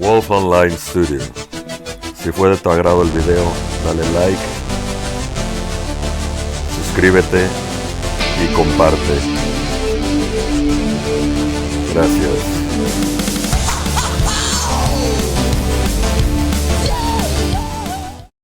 Wolf Online Studio. Si fue de tu agrado el video, dale like, suscríbete y comparte. Gracias.